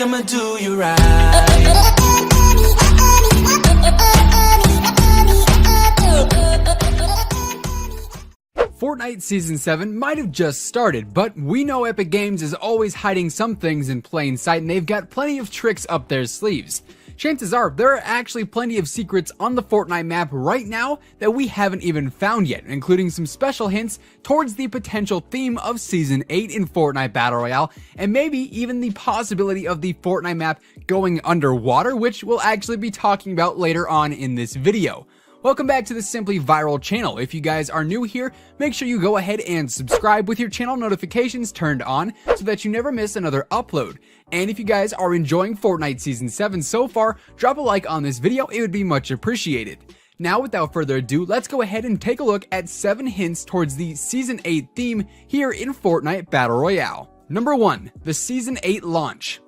I'ma do you right. Fortnite Season 7 might have just started, but we know Epic Games is always hiding some things in plain sight, and they've got plenty of tricks up their sleeves. Chances are there are actually plenty of secrets on the Fortnite map right now that we haven't even found yet, including some special hints towards the potential theme of Season 8 in Fortnite Battle Royale, and maybe even the possibility of the Fortnite map going underwater, which we'll actually be talking about later on in this video. Welcome back to the Simply Viral channel. If you guys are new here, make sure you go ahead and subscribe with your channel notifications turned on so that you never miss another upload. And if you guys are enjoying Fortnite Season 7 so far, drop a like on this video, it would be much appreciated. Now without further ado, let's go ahead and take a look at 7 hints towards the Season 8 theme here in Fortnite Battle Royale. Number 1. The Season 8 launch.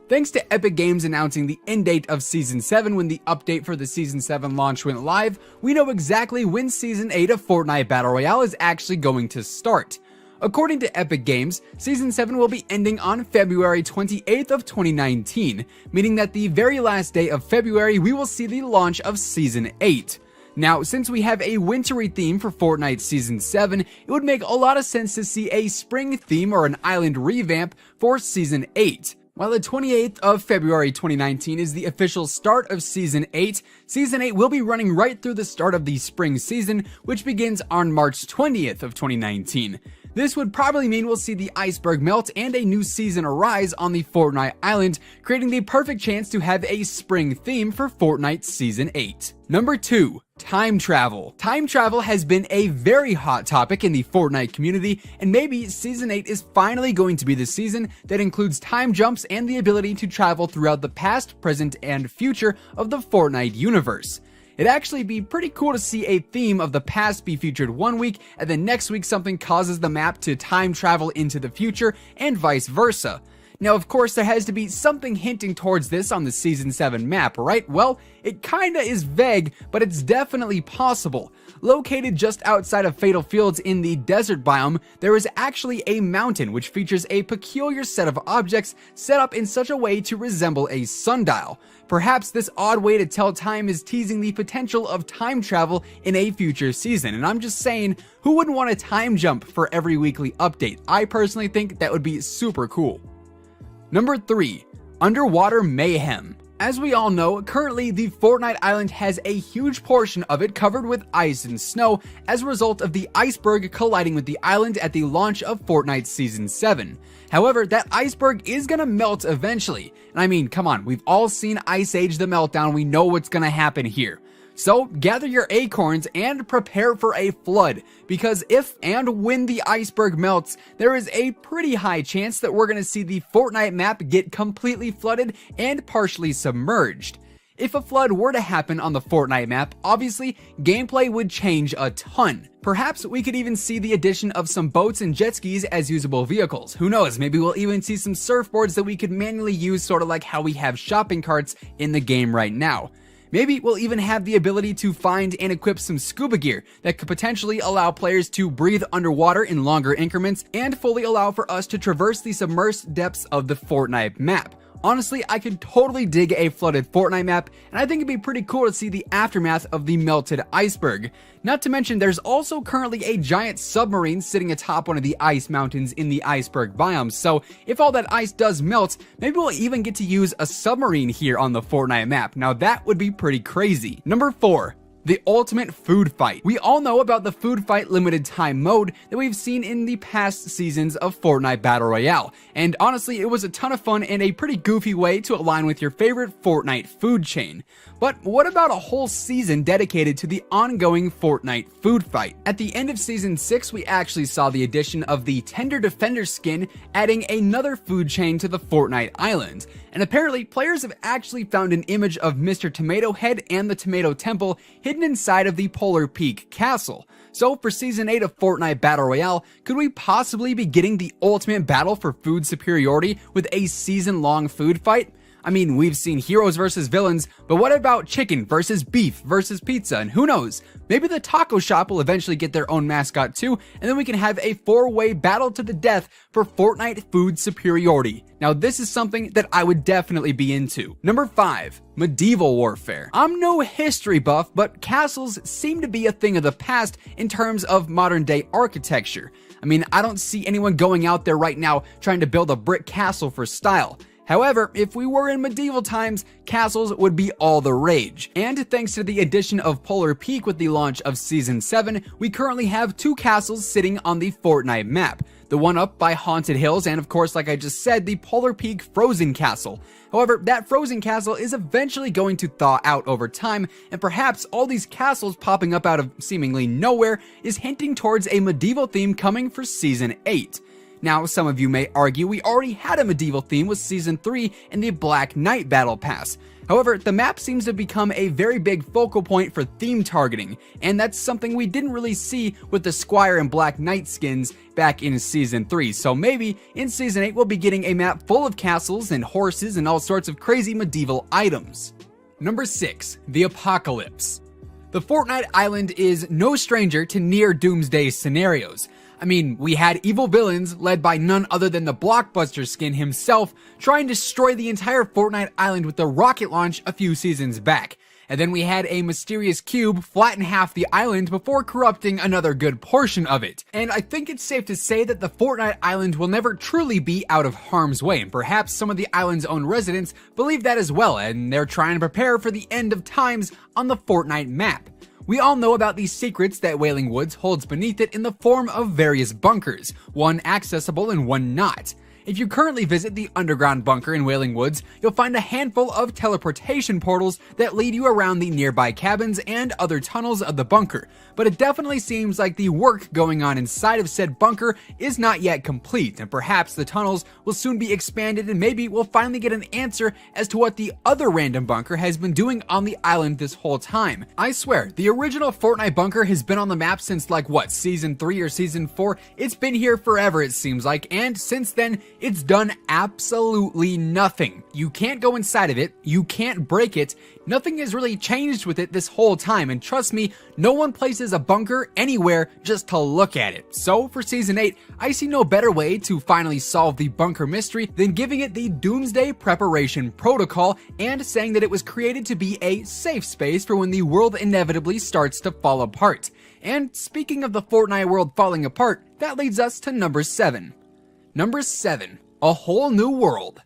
Thanks to Epic Games announcing the end date of Season 7 when the update for the Season 7 launch went live, we know exactly when Season 8 of Fortnite Battle Royale is actually going to start. According to Epic Games, Season 7 will be ending on February 28th of 2019, meaning that the very last day of February we will see the launch of Season 8. Now, since we have a wintry theme for Fortnite Season 7, it would make a lot of sense to see a spring theme or an island revamp for Season 8. While the 28th of February 2019 is the official start of Season 8, Season 8 will be running right through the start of the spring season, which begins on March 20th of 2019. This would probably mean we'll see the iceberg melt and a new season arise on the Fortnite island, creating the perfect chance to have a spring theme for Fortnite Season 8. Number 2. Time travel. Time travel has been a very hot topic in the Fortnite community, and maybe Season 8 is finally going to be the season that includes time jumps and the ability to travel throughout the past, present, and future of the Fortnite universe. It'd actually be pretty cool to see a theme of the past be featured one week, and then next week something causes the map to time travel into the future, and vice versa. Now, of course, there has to be something hinting towards this on the Season 7 map, right? Well, it kinda is vague, but it's definitely possible. Located just outside of Fatal Fields in the desert biome, there is actually a mountain which features a peculiar set of objects set up in such a way to resemble a sundial. Perhaps this odd way to tell time is teasing the potential of time travel in a future season, and I'm just saying, who wouldn't want a time jump for every weekly update? I personally think that would be super cool. Number 3. Underwater mayhem. As we all know, currently the Fortnite island has a huge portion of it covered with ice and snow as a result of the iceberg colliding with the island at the launch of Fortnite Season 7. However, that iceberg is gonna melt eventually. And I mean, come on, we've all seen Ice Age the Meltdown, we know what's gonna happen here. So gather your acorns and prepare for a flood, because if and when the iceberg melts, there is a pretty high chance that we're going to see the Fortnite map get completely flooded and partially submerged. If a flood were to happen on the Fortnite map, obviously gameplay would change a ton. Perhaps we could even see the addition of some boats and jet skis as usable vehicles. Who knows, maybe we'll even see some surfboards that we could manually use, sort of like how we have shopping carts in the game right now. Maybe we'll even have the ability to find and equip some scuba gear that could potentially allow players to breathe underwater in longer increments and fully allow for us to traverse the submersed depths of the Fortnite map. Honestly, I could totally dig a flooded Fortnite map, and I think it'd be pretty cool to see the aftermath of the melted iceberg. Not to mention, there's also currently a giant submarine sitting atop one of the ice mountains in the iceberg biome, so if all that ice does melt, maybe we'll even get to use a submarine here on the Fortnite map. Now that would be pretty crazy. Number 4. The ultimate food fight. We all know about the food fight limited time mode that we've seen in the past seasons of Fortnite Battle Royale, and honestly it was a ton of fun and a pretty goofy way to align with your favorite Fortnite food chain. But what about a whole season dedicated to the ongoing Fortnite food fight? At the end of Season 6, we actually saw the addition of the Tender Defender skin, adding another food chain to the Fortnite island. And apparently, players have actually found an image of Mr. Tomato Head and the Tomato Temple hidden inside of the Polar Peak Castle. So for Season 8 of Fortnite Battle Royale, could we possibly be getting the ultimate battle for food superiority with a season-long food fight? I mean, we've seen heroes versus villains, but what about chicken versus beef versus pizza? And who knows, maybe the taco shop will eventually get their own mascot too, and then we can have a 4-way battle to the death for Fortnite food superiority. Now this is something that I would definitely be into. Number 5, medieval warfare. I'm no history buff, but castles seem to be a thing of the past in terms of modern day architecture. I mean, I don't see anyone going out there right now trying to build a brick castle for style. However, if we were in medieval times, castles would be all the rage. And thanks to the addition of Polar Peak with the launch of Season 7, we currently have 2 castles sitting on the Fortnite map. The one up by Haunted Hills, and of course, like I just said, the Polar Peak Frozen Castle. However, that frozen castle is eventually going to thaw out over time, and perhaps all these castles popping up out of seemingly nowhere is hinting towards a medieval theme coming for Season 8. Now, some of you may argue we already had a medieval theme with Season 3 and the Black Knight Battle Pass. However, the map seems to become a very big focal point for theme targeting, and that's something we didn't really see with the Squire and Black Knight skins back in Season 3. So maybe in Season 8 we'll be getting a map full of castles and horses and all sorts of crazy medieval items. Number 6, the Apocalypse. The Fortnite Island is no stranger to near doomsday scenarios. I mean, we had evil villains led by none other than the Blockbuster skin himself trying to destroy the entire Fortnite Island with a rocket launch a few seasons back. And then we had a mysterious cube flatten half the island before corrupting another good portion of it. And I think it's safe to say that the Fortnite Island will never truly be out of harm's way, and perhaps some of the island's own residents believe that as well, and they're trying to prepare for the end of times on the Fortnite map. We all know about these secrets that Wailing Woods holds beneath it in the form of various bunkers, one accessible and one not. If you currently visit the underground bunker in Wailing Woods, you'll find a handful of teleportation portals that lead you around the nearby cabins and other tunnels of the bunker, but it definitely seems like the work going on inside of said bunker is not yet complete, and perhaps the tunnels will soon be expanded and maybe we'll finally get an answer as to what the other random bunker has been doing on the island this whole time. I swear, the original Fortnite bunker has been on the map since like what, Season 3 or Season 4? It's been here forever it seems like, and since then, it's done absolutely nothing. You can't go inside of it, you can't break it, nothing has really changed with it this whole time, and trust me, no one places a bunker anywhere just to look at it. So for Season 8, I see no better way to finally solve the bunker mystery than giving it the Doomsday Preparation Protocol and saying that it was created to be a safe space for when the world inevitably starts to fall apart. And speaking of the Fortnite world falling apart, that leads us to number 7. Number 7, a whole new world.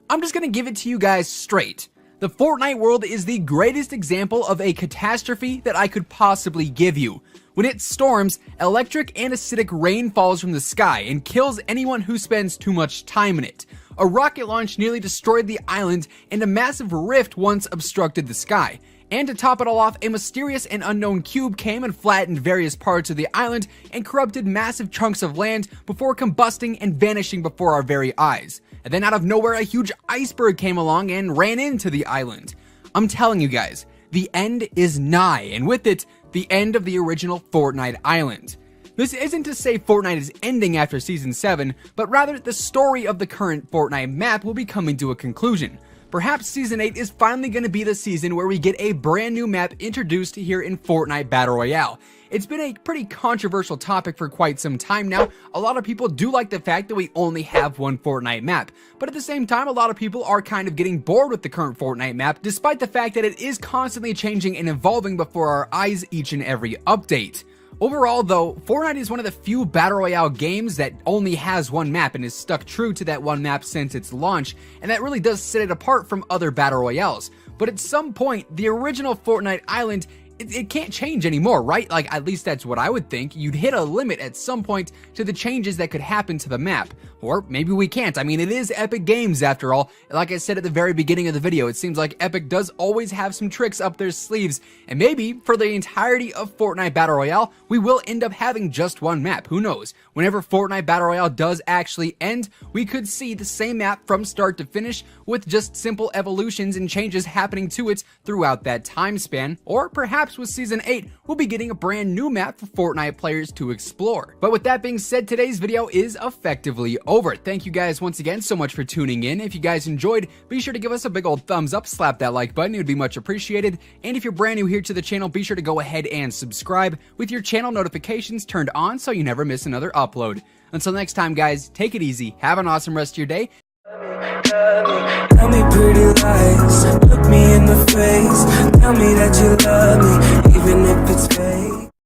I'm just gonna give it to you guys straight. The Fortnite world is the greatest example of a catastrophe that I could possibly give you. When it storms, electric and acidic rain falls from the sky and kills anyone who spends too much time in it. A rocket launch nearly destroyed the island, and a massive rift once obstructed the sky. And to top it all off, a mysterious and unknown cube came and flattened various parts of the island and corrupted massive chunks of land before combusting and vanishing before our very eyes. And then out of nowhere, a huge iceberg came along and ran into the island. I'm telling you guys, the end is nigh, and with it, the end of the original Fortnite Island. This isn't to say Fortnite is ending after Season 7, but rather the story of the current Fortnite map will be coming to a conclusion. Perhaps Season 8 is finally going to be the season where we get a brand new map introduced here in Fortnite Battle Royale. It's been a pretty controversial topic for quite some time now. A lot of people do like the fact that we only have one Fortnite map, but at the same time, a lot of people are kind of getting bored with the current Fortnite map, despite the fact that it is constantly changing and evolving before our eyes each and every update. Overall though, Fortnite is one of the few Battle Royale games that only has one map and is stuck true to that one map since its launch, and that really does set it apart from other Battle Royales. But at some point, the original Fortnite Island, it can't change anymore, right? Like, at least that's what I would think. You'd hit a limit at some point to the changes that could happen to the map. Or maybe we can't. I mean, it is Epic Games after all. Like I said at the very beginning of the video, it seems like Epic does always have some tricks up their sleeves. And maybe for the entirety of Fortnite Battle Royale, we will end up having just one map. Who knows? Whenever Fortnite Battle Royale does actually end, we could see the same map from start to finish with just simple evolutions and changes happening to it throughout that time span. Or perhaps perhaps with Season 8, we'll be getting a brand new map for Fortnite players to explore. But with that being said, today's video is effectively over. Thank you guys once again so much for tuning in. If you guys enjoyed, be sure to give us a big old thumbs up, slap that like button, it would be much appreciated. And if you're brand new here to the channel, be sure to go ahead and subscribe with your channel notifications turned on so you never miss another upload. Until next time, guys, take it easy, have an awesome rest of your day. Tell me pretty lies, look me in the face. Tell me that you love me, even if it's fake.